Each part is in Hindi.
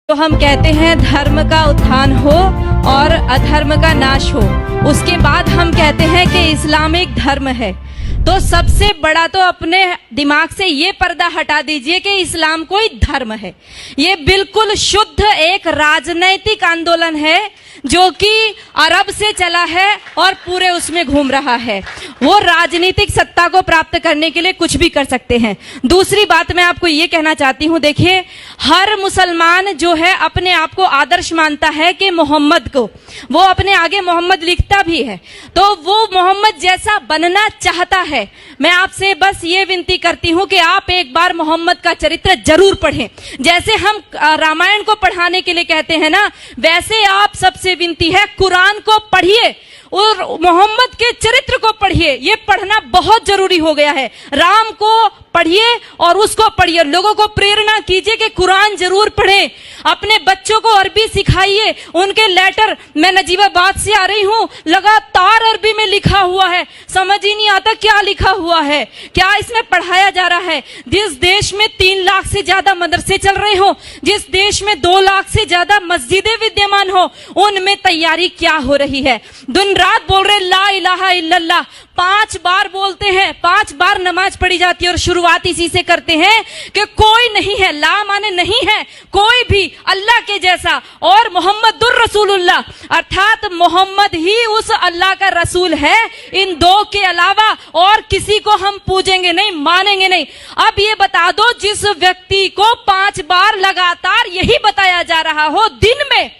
तो हम कहते हैं धर्म का उत्थान हो और अधर्म का नाश हो। उसके बाद हम कहते हैं कि इस्लाम एक धर्म है। तो सबसे बड़ा तो अपने दिमाग से ये पर्दा हटा दीजिए कि इस्लाम कोई धर्म है। ये बिल्कुल शुद्ध एक राजनैतिक आंदोलन है जो कि अरब से चला है और पूरे उसमें घूम रहा है। वो राजनीतिक सत्ता को प्राप्त करने के लिए कुछ भी कर सकते हैं। दूसरी बात मैं आपको ये कहना चाहती हूँ, देखिए हर मुसलमान जो है अपने आप को आदर्श मानता है कि मोहम्मद को, वो अपने आगे मोहम्मद लिखता भी है, तो वो मोहम्मद जैसा बनना चाहता है। मैं आपसे बस ये विनती करती हूँ कि आप एक बार मोहम्मद का चरित्र जरूर पढ़ें। जैसे हम रामायण को पढ़ाने के लिए कहते हैं ना, वैसे आप सबसे विनती है कुरान को पढ़िए और मोहम्मद के चरित्र को पढ़िए। ये पढ़ना बहुत जरूरी हो गया है। राम को पढ़िए और उसको पढ़िए। लोगों को प्रेरणा कीजिए कि कुरान जरूर पढ़ें। अपने बच्चों को अरबी सिखाइए। उनके लेटर, मैं नजीबाबाद से आ रही हूँ, लगातार अरबी में लिखा हुआ है, समझ ही नहीं आता क्या लिखा हुआ है, क्या इसमें पढ़ाया जा रहा है। जिस देश में 3 लाख से ज्यादा मदरसे चल रहे हो, जिस देश में 2 लाख से ज्यादा मस्जिदें विद्यमान हो, उनमें तैयारी क्या हो रही है। दिन रात बोल रहे ला इलाहा इल्लल्लाह, 5 बार बोलते हैं, 5 बार नमाज पढ़ी जाती है और शुरुआत इसी से करते हैं कि कोई नहीं है, ला माने नहीं है कोई भी अल्लाह के जैसा, और मोहम्मदुर रसूलुल्लाह अर्थात मोहम्मद ही उस अल्लाह का रसूल है। इन 2 के अलावा और किसी को हम पूजेंगे नहीं, मानेंगे नहीं। अब ये बता दो, जिस व्यक्ति को 5 बार लगातार यही बताया जा रहा हो, दिन में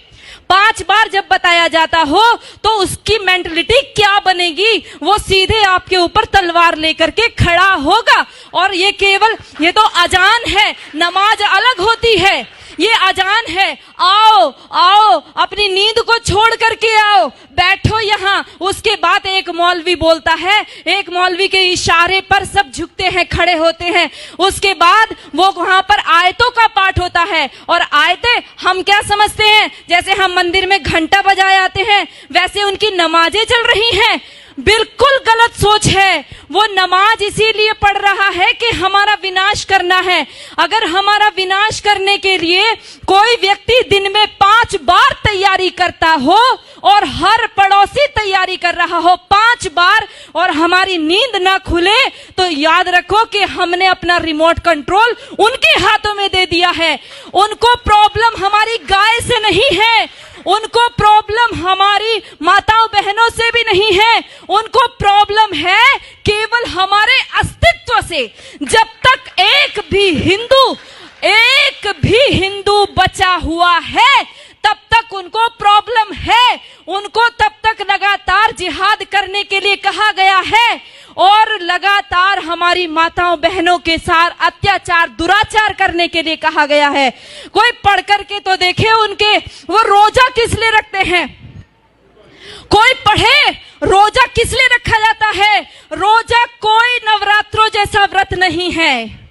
5 बार जब बताया जाता हो, तो उसकी मेंटलिटी क्या बनेगी। वो सीधे आपके ऊपर तलवार लेकर के खड़ा होगा। और ये केवल, ये तो अजान है, नमाज अलग होती है, ये अजान है। आओ आओ, अपनी नींद को छोड़ करके आओ, बैठो यहाँ। उसके बाद एक मौलवी बोलता है, एक मौलवी के इशारे पर सब झुकते हैं, खड़े होते हैं। उसके बाद वो वहां पर आयतों का पाठ होता है, और आयतें हम क्या समझते हैं, जैसे हम मंदिर में घंटा बजाए आते हैं, वैसे उनकी नमाजें चल रही हैं। बिल्कुल गलत सोच है। वो नमाज इसीलिए पढ़ रहा है कि हमारा विनाश करना है। अगर हमारा विनाश करने के लिए कोई व्यक्ति दिन में 5 बार तैयारी करता हो और हर पड़ोसी तैयारी कर रहा हो 5 बार, और हमारी नींद ना खुले, तो याद रखो कि हमने अपना रिमोट कंट्रोल उनके हाथों में दे दिया है। उनको प्रॉब्लम हमारी गाय से नहीं है, उनको प्रॉब्लम हमारी माताओं बहनों से भी नहीं है, उनको प्रॉब्लम है केवल हमारे अस्तित्व से। जब तक एक भी हिंदू बचा हुआ है, तब तक उनको प्रॉब्लम है। उनको तब तक लगातार जिहाद करने के लिए कहा गया है, और लगातार हमारी माताओं बहनों के साथ अत्याचार दुराचार करने के लिए कहा गया है। कोई पढ़ करके तो देखे उनके, वो रोजा किस लिए रखते हैं। कोई पढ़े रोजा किस लिए रखा जाता है। रोजा कोई नवरात्रों जैसा व्रत नहीं है,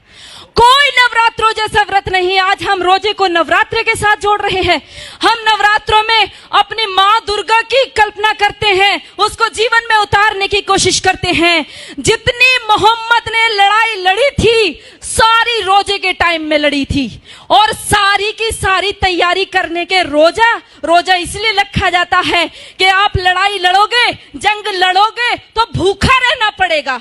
कोई नवरात्रों जैसा व्रत नहीं। आज हम रोजे को नवरात्रि के साथ जोड़ रहे हैं। हम नवरात्रों में अपनी माँ दुर्गा की कल्पना करते हैं, उसको जीवन में उतारने की कोशिश करते हैं। जितनी मोहम्मद ने लड़ाई लड़ी थी, सारी रोजे के टाइम में लड़ी थी, और सारी की सारी तैयारी करने के रोजा इसलिए रखा जाता है कि आप लड़ाई लड़ोगे, जंग लड़ोगे, तो भूखा रहना पड़ेगा।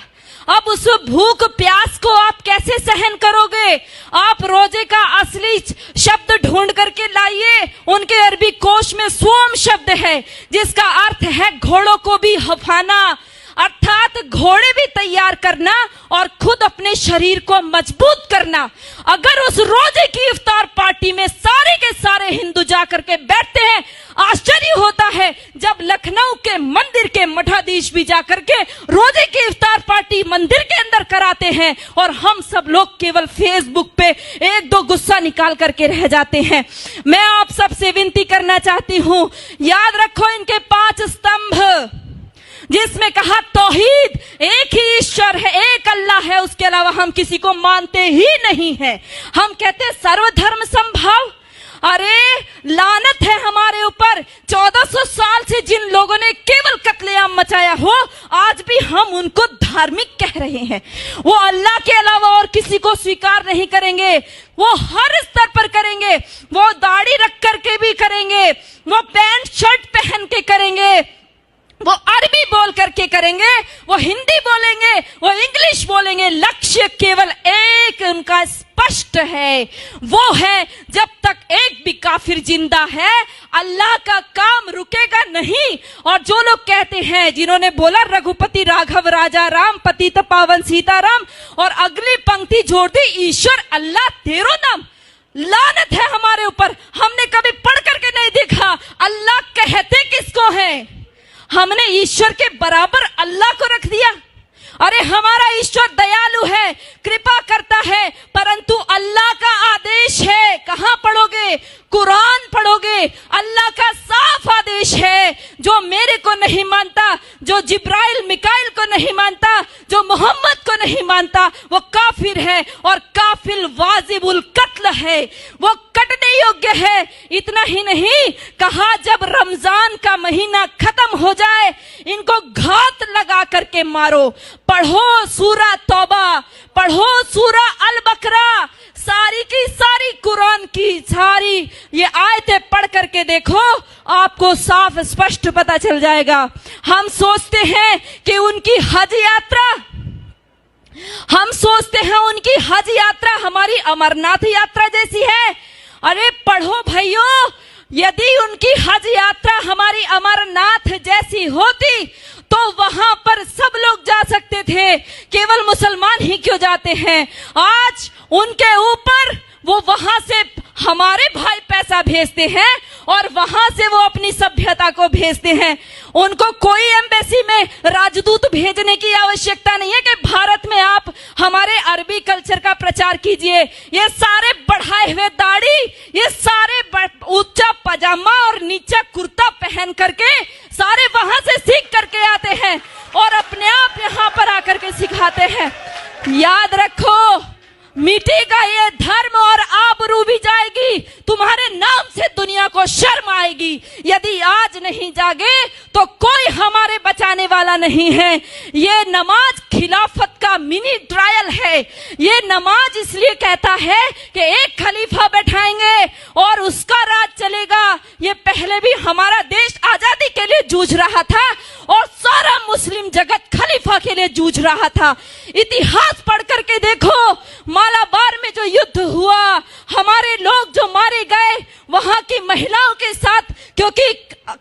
अब उस भूख प्यास को आप कैसे सहन करोगे। आप रोजे का असली शब्द ढूंढ करके लाइए। उनके अरबी कोश में सोम शब्द है, जिसका अर्थ है घोड़ों को भी हफाना, अर्थात घोड़े भी तैयार करना और खुद अपने शरीर को मजबूत करना। अगर उस रोजे की इफ्तार पार्टी में सारे के सारे हिंदू जाकर के बैठते हैं, आश्चर्य होता है जब लखनऊ के मंदिर के मठाधीश भी जाकर के रोजे की इफ्तार पार्टी मंदिर के अंदर कराते हैं, और हम सब लोग केवल फेसबुक पे 1-2 गुस्सा निकाल करके रह जाते हैं। मैं आप सबसे विनती करना चाहती हूँ, याद रखो इनके 5 स्तंभ, जिसमें कहा तौहीद, एक ही ईश्वर है, एक अल्लाह है, उसके अलावा हम किसी को मानते ही नहीं है। हम कहते सर्वधर्म संभाव। अरे लानत है हमारे ऊपर। 1400 साल से जिन लोगों ने केवल कत्लेआम मचाया हो, आज भी हम उनको धार्मिक कह रहे हैं। वो अल्लाह के अलावा और किसी को स्वीकार नहीं करेंगे, वो हर स्तर पर करेंगे, वो दाढ़ी रख करके भी करेंगे, वो पैंट शर्ट पहन के करेंगे, वो अरबी बोल करके करेंगे, वो हिंदी बोलेंगे, वो इंग्लिश बोलेंगे। लक्ष्य केवल एक उनका स्पष्ट है, वो है जब तक एक भी काफिर जिंदा है अल्लाह का काम रुकेगा नहीं। और जो लोग कहते हैं, जिन्होंने बोला रघुपति राघव राजा राम पतित पावन सीताराम, और अगली पंक्ति जोड़ दी ईश्वर अल्लाह तेरो नाम, लानत है हमारे ऊपर। हमने कभी पढ़ करके नहीं देखा अल्लाह कहते किसको है। हमने ईश्वर के बराबर अल्लाह को रख दिया। अरे हमारा ईश्वर दयालु है, कृपा करता है, परंतु अल्लाह का आदेश है। कहां पढ़ोगे? कुरान पढ़ोगे। अल्लाह का साफ आदेश है, जो मेरे को नहीं मानता, जो जिब्राइल मिकाइल को नहीं मानता, जो मोहम्मद को नहीं मानता, वो काफिर है और काफिर वाजिबुल कत्ल है, वो कटने योग्य है। इतना ही नहीं कहा, जब रमजान का महीना खत्म हो जाए इनको घात लगा करके मारो। पढ़ो सूरा तौबा, पढ़ो सूरा अल बकरा, सारी की सारी कुरान की सारी ये आयतें पढ़ करके देखो, आपको साफ स्पष्ट पता चल जाएगा। हम सोचते हैं कि उनकी हज यात्रा, हम सोचते हैं उनकी हज यात्रा हमारी अमरनाथ यात्रा जैसी है। अरे पढ़ो भाइयों, यदि उनकी हज यात्रा हमारी अमरनाथ जैसी होती तो वहां पर सब लोग जा सकते थे, केवल मुसलमान ही क्यों जाते हैं? आज उनके ऊपर वो वहां से हमारे भाई पैसा भेजते हैं और वहां से वो अपनी सभ्यता को भेजते हैं। उनको कोई एम्बेसी में राजदूत भेजने की आवश्यकता नहीं है कि भारत में आप हमारे अरबी कल्चर का प्रचार कीजिए। ये सारे बढ़ाए हुए दाढ़ी, ये सारे ऊंचा पजामा और नीचा कुर्ता पहन करके सारे वहां से सीख करके आते हैं और अपने आप यहां पर आकर के सिखाते हैं। याद रखो, मिटेगा ये धर्म और आबरू भी जाएगी, तुम्हारे नाम से दुनिया को शर्म आएगी। यदि आज नहीं जागे तो कोई हमारे बचाने वाला नहीं है। ये नमाज खिलाफत का मिनी ट्रायल है। ये नमाज इसलिए कहता है कि एक खलीफा बैठाएंगे और उसका राज चलेगा। ये पहले भी हमारा देश आजादी के लिए जूझ रहा था और सारा मुस्लिम जगत खलीफा के लिए जूझ रहा था। इतिहास पढ़ करके देखो, मालाबार में जो युद्ध हुआ, हमारे लोग जो मारे गए वहां की महिलाओं के साथ, क्योंकि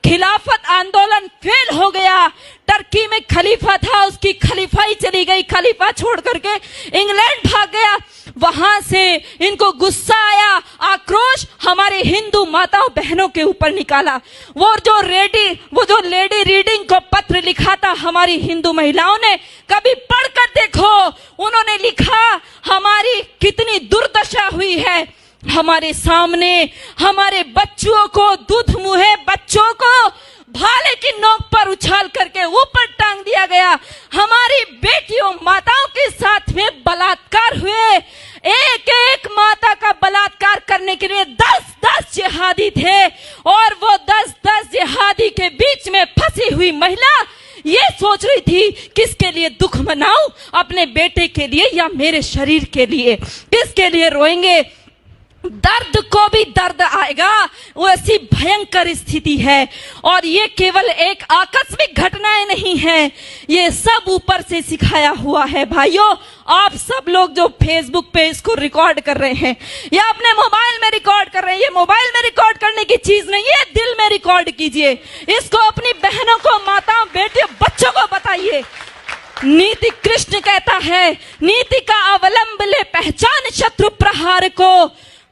खिलाफत आंदोलन फेल हो गया। टर्की में खलीफा था, उसकी खलीफाई चली गई, खलीफा छोड़ करके इंग्लैंड भाग गया। वहां से इनको गुस्सा आया, आक्रोश हमारे हिंदू माताओं बहनों के ऊपर निकाला। वो जो लेडी रीडिंग को पत्र लिखा था हमारी हिंदू महिलाओं ने, कभी पढ़कर देखो, उन्होंने लिखा हमारी कितनी दुर्दशा हुई है। हमारे सामने हमारे बच्चों को, दूध मुहे बच्चों को भाले की नोक पर उछाल करके ऊपर टांग दिया गया। हमारी बेटियों माताओं के साथ में बलात्कार हुए। एक एक माता का बलात्कार करने के लिए 10-10 जिहादी थे और वो 10-10 जिहादी के बीच में फंसी हुई महिला ये सोच रही थी किसके लिए दुख मनाऊं, अपने बेटे के लिए या मेरे शरीर के लिए, किसके लिए रोएंगे। दर्द को भी दर्द आएगा, वो ऐसी भयंकर स्थिति है। और ये केवल एक आकस्मिक घटनाएं नहीं है, ये सब ऊपर से सिखाया हुआ है। भाइयों, आप सब लोग जो फेसबुक पे इसको रिकॉर्ड कर रहे हैं या अपने मोबाइल में रिकॉर्ड कर रहे हैं, ये मोबाइल में रिकॉर्ड करने की चीज नहीं है, दिल में रिकॉर्ड कीजिए। इसको अपनी बहनों को, माताओं, बेटियों, बच्चों को बताइए। नीति कृष्ण कहता है, नीति का अवलंब ले पहचान शत्रु प्रहार को।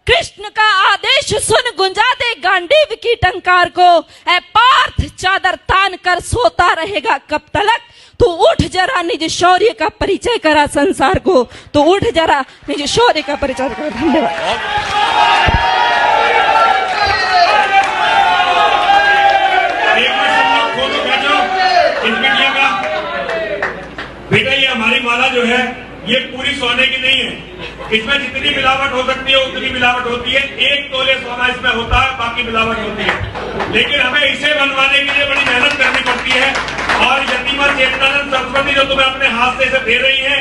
कृष्ण का आदेश सुन गुंजा दे गांडीव की टंकार को। ऐ पार्थ चादर तान कर सोता रहेगा कब तलक, तू उठ जरा निज शौर्य का परिचय करा संसार को। तो उठ जरा निज शौर्य का परिचय करा। धन्यवाद। बेटा, ये हमारी माला जो है ये पूरी सोने की नहीं है। इसमें जितनी मिलावट हो सकती है उतनी मिलावट होती है। 1 तोले सोना इसमें होता है, बाकी मिलावट होती है। लेकिन हमें इसे बनवाने के लिए बड़ी मेहनत करनी पड़ती है। और यतीमा चेतनानंद सरस्वती जो तुम्हें अपने हाथ से इसे दे रही है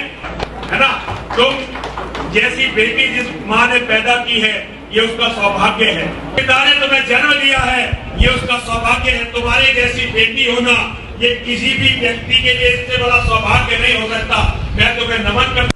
ना, तुम जैसी बेटी जिस माँ ने पैदा की है ये उसका सौभाग्य है। पिता ने तुम्हें जन्म दिया है ये उसका सौभाग्य है। तुम्हारी जैसी बेटी होना ये किसी भी व्यक्ति के लिए इससे बड़ा सौभाग्य नहीं हो सकता। मैं तुम्हें नमन करता